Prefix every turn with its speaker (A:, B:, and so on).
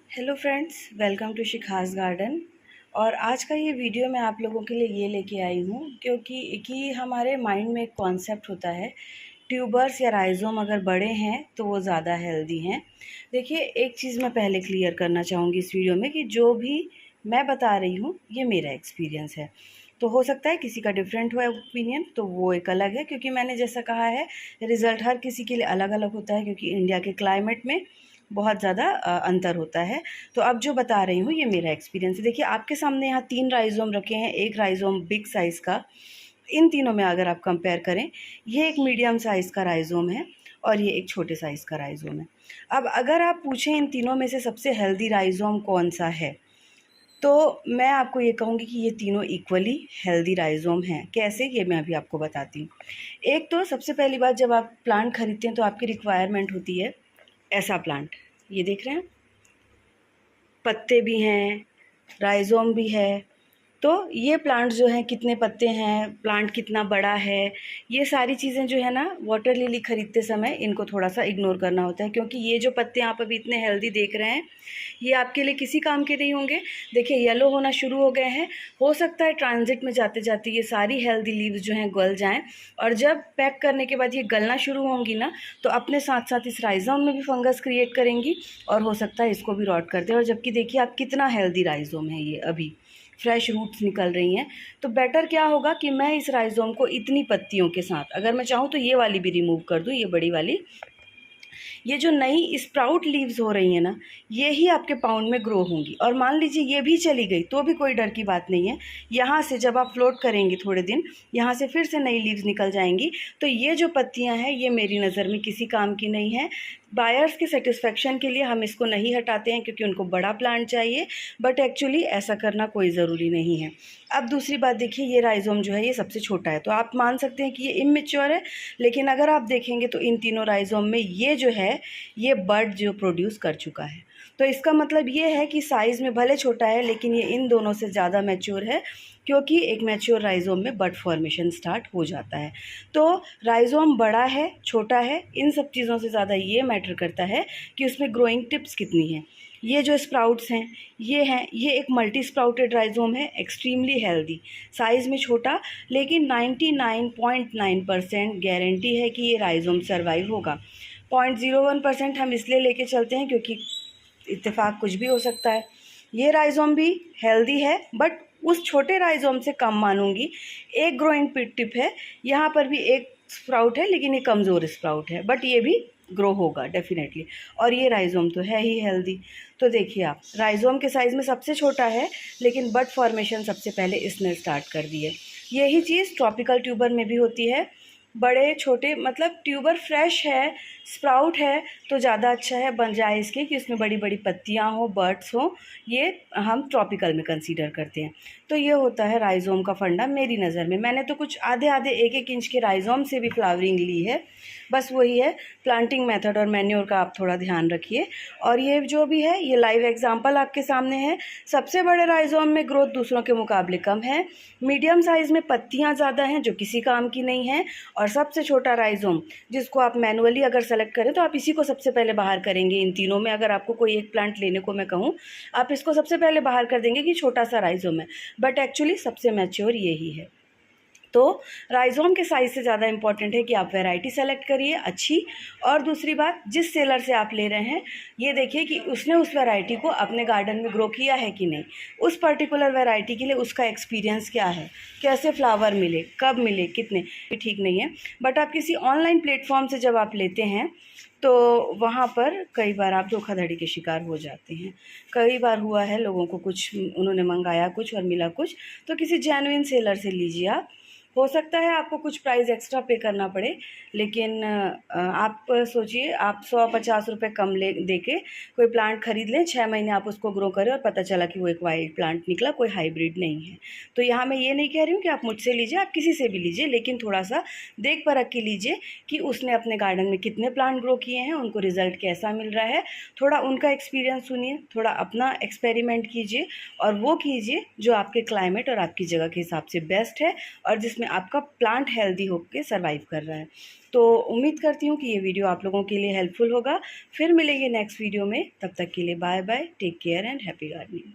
A: Hello friends, welcome to Shikha's garden. और आज का ये वीडियो मैं आप लोगों के लिए ये लेके आई हूँ क्योंकि हमारे माइंड में एक कॉन्सेप्ट होता है, ट्यूबर्स या राइजोम अगर बड़े हैं तो वो ज़्यादा हेल्दी हैं। देखिए, एक चीज़ मैं पहले क्लियर करना चाहूँगी इस वीडियो में कि जो भी मैं बता रही हूँ ये मेरा एक्सपीरियंस है। तो हो सकता है किसी का डिफरेंट हो ओपिनियन, तो वो एक अलग है, क्योंकि मैंने जैसा कहा है रिज़ल्ट हर किसी के लिए अलग अलग होता है, क्योंकि इंडिया के क्लाइमेट में बहुत ज़्यादा अंतर होता है। तो अब जो बता रही हूँ ये मेरा एक्सपीरियंस है। देखिए, आपके सामने यहाँ 3 राइज़ोम रखे हैं, एक राइज़ोम बिग साइज़ का। इन तीनों में अगर आप कंपेयर करें, ये एक मीडियम साइज़ का राइज़ोम है और ये एक छोटे साइज़ का राइज़ोम है। अब अगर आप पूछें इन तीनों में से सबसे हेल्दी राइज़ोम कौन-सा है, तो मैं आपको ये कहूँगी कि ये तीनों इक्वली हेल्दी राइज़ोम हैं। कैसे, ये मैं अभी आपको बताती हूँ। एक तो सबसे पहली बात, जब आप प्लांट खरीदते हैं तो आपकी रिक्वायरमेंट होती है ऐसा प्लांट। ये देख रहे हैं, पत्ते भी हैं, राइज़ोम भी है। तो ये प्लांट जो हैं, कितने पत्ते हैं, प्लांट कितना बड़ा है, ये सारी चीज़ें जो है ना, वाटर लिली खरीदते समय इनको थोड़ा सा इग्नोर करना होता है, क्योंकि ये जो पत्ते आप अभी इतने हेल्दी देख रहे हैं ये आपके लिए किसी काम के नहीं होंगे। देखिए, येलो होना शुरू हो गए हैं। हो सकता है ट्रांजिट में जाते जाते ये सारी हेल्दी लीव्स जो हैं गल जाएं, और जब पैक करने के बाद ये गलना शुरू होंगी ना, तो अपने साथ साथ इस राइज़ोम में भी फंगस क्रिएट करेंगी और हो सकता है इसको भी रॉट कर दे। और जबकि देखिए आप कितना हेल्दी राइज़ोम है, ये अभी फ्रेश रूट्स निकल रही हैं। तो बेटर क्या होगा कि मैं इस राइज़ोम को इतनी पत्तियों के साथ, अगर मैं चाहूँ तो ये वाली भी रिमूव कर दूँ, ये बड़ी वाली, ये जो नई स्प्राउट लीव्स हो रही हैं ना, ये ही आपके पाउंड में ग्रो होंगी। और मान लीजिए ये भी चली गई तो भी कोई डर की बात नहीं है। यहाँ से जब आप फ्लोट करेंगे थोड़े दिन, यहाँ से फिर से नई लीव्स निकल जाएंगी। तो ये जो पत्तियाँ हैं ये मेरी नज़र में किसी काम की नहीं है। बायर्स के सेटिस्फेक्शन के लिए हम इसको नहीं हटाते हैं क्योंकि उनको बड़ा प्लांट चाहिए, बट एक्चुअली ऐसा करना कोई ज़रूरी नहीं है। अब दूसरी बात देखिए, ये राइज़ोम जो है ये सबसे छोटा है, तो आप मान सकते हैं कि ये इमैच्योर है। लेकिन अगर आप देखेंगे तो इन तीनों राइज़ोम में ये जो है ये बड जो प्रोड्यूस कर चुका है। तो इसका मतलब ये है कि साइज़ में भले छोटा है लेकिन ये इन दोनों से ज़्यादा मैच्योर है, क्योंकि एक मैच्योर राइज़ोम में बड फॉर्मेशन स्टार्ट हो जाता है। तो राइज़ोम बड़ा है छोटा है, इन सब चीज़ों से ज़्यादा ये मैटर करता है कि उसमें ग्रोइंग टिप्स कितनी हैं। ये जो स्प्राउट्स हैं ये एक मल्टी स्प्राउटेड राइज़ोम है, एक्सट्रीमली हेल्दी, साइज़ में छोटा, लेकिन 99.9% गारंटी है कि ये राइज़ोम सर्वाइव होगा। 0.01% हम इसलिए लेके चलते हैं क्योंकि इत्तेफाक कुछ भी हो सकता है। ये राइज़ोम भी हेल्दी है, बट उस छोटे राइज़ोम से कम मानूंगी। एक ग्रोइंग टिप है, यहाँ पर भी एक स्प्राउट है लेकिन ये कमज़ोर स्प्राउट है, बट ये भी ग्रो होगा डेफिनेटली। और ये राइज़ोम तो है ही हेल्दी। तो देखिए, आप राइज़ोम के साइज़ में सबसे छोटा है लेकिन बड फॉर्मेशन सबसे पहले इसने स्टार्ट कर दी है। यही चीज़ ट्रॉपिकल ट्यूबर में भी होती है। बड़े छोटे मतलब ट्यूबर फ्रेश है, स्प्राउट है तो ज़्यादा अच्छा है, बन जाए इसके कि उसमें बड़ी बड़ी पत्तियाँ हो, बर्ड्स हो, ये हम ट्रॉपिकल में कंसीडर करते हैं। तो ये होता है राइज़ोम का फंडा मेरी नज़र में। मैंने तो कुछ आधे आधे 1-1 इंच के राइज़ोम से भी फ्लावरिंग ली है। बस वही है, प्लांटिंग मेथड और मैन्योर का आप थोड़ा ध्यान रखिए। और ये जो भी है ये लाइव एग्जांपल आपके सामने है। सबसे बड़े राइज़ोम में ग्रोथ दूसरों के मुकाबले कम है, मीडियम साइज़ में पत्तियाँ ज़्यादा हैं जो किसी काम की नहीं है, और सबसे छोटा राइज़ोम जिसको आप मैनुअली अगर सेलेक्ट करें तो आप इसी को सबसे पहले बाहर करेंगे। इन तीनों में अगर आपको कोई एक प्लांट लेने को मैं कहूँ, आप इसको सबसे पहले बाहर कर देंगे कि छोटा सा राइज़ोम है, बट एक्चुअली सबसे मैच्योर यही है। तो राइज़ोम के साइज़ से ज़्यादा इम्पॉर्टेंट है कि आप वैरायटी सेलेक्ट करिए अच्छी। और दूसरी बात, जिस सेलर से आप ले रहे हैं ये देखिए कि उसने उस वैरायटी को अपने गार्डन में ग्रो किया है कि नहीं, उस पर्टिकुलर वैरायटी के लिए उसका एक्सपीरियंस क्या है, कैसे फ्लावर मिले, कब मिले, कितने, ठीक नहीं है। बट आप किसी ऑनलाइन प्लेटफॉर्म से जब आप लेते हैं तो वहाँ पर कई बार आप धोखाधड़ी के शिकार हो जाते हैं। कई बार हुआ है लोगों को, कुछ उन्होंने मंगाया कुछ और मिला कुछ। तो किसी जेन्युइन सेलर से लीजिए आप। हो सकता है आपको कुछ प्राइस एक्स्ट्रा पे करना पड़े, लेकिन आप सोचिए, आप 100-50 रुपये कम ले दे के कोई प्लांट खरीद लें, 6 महीने आप उसको ग्रो करें और पता चला कि वो एक वाइल्ड प्लांट निकला, कोई हाइब्रिड नहीं है। तो यहाँ मैं ये नहीं कह रही हूँ कि आप मुझसे लीजिए, आप किसी से भी लीजिए, लेकिन थोड़ा सा देख परख के लीजिए कि उसने अपने गार्डन में कितने प्लांट ग्रो किए हैं, उनको रिजल्ट कैसा मिल रहा है। थोड़ा उनका एक्सपीरियंस सुनिए, थोड़ा अपना एक्सपेरिमेंट कीजिए और वो कीजिए जो आपके क्लाइमेट और आपकी जगह के हिसाब से बेस्ट है और जिसमें में आपका प्लांट हेल्दी होकर सर्वाइव कर रहा है। तो उम्मीद करती हूँ कि ये वीडियो आप लोगों के लिए हेल्पफुल होगा। फिर मिलेंगे नेक्स्ट वीडियो में, तब तक के लिए bye bye, take care and happy gardening.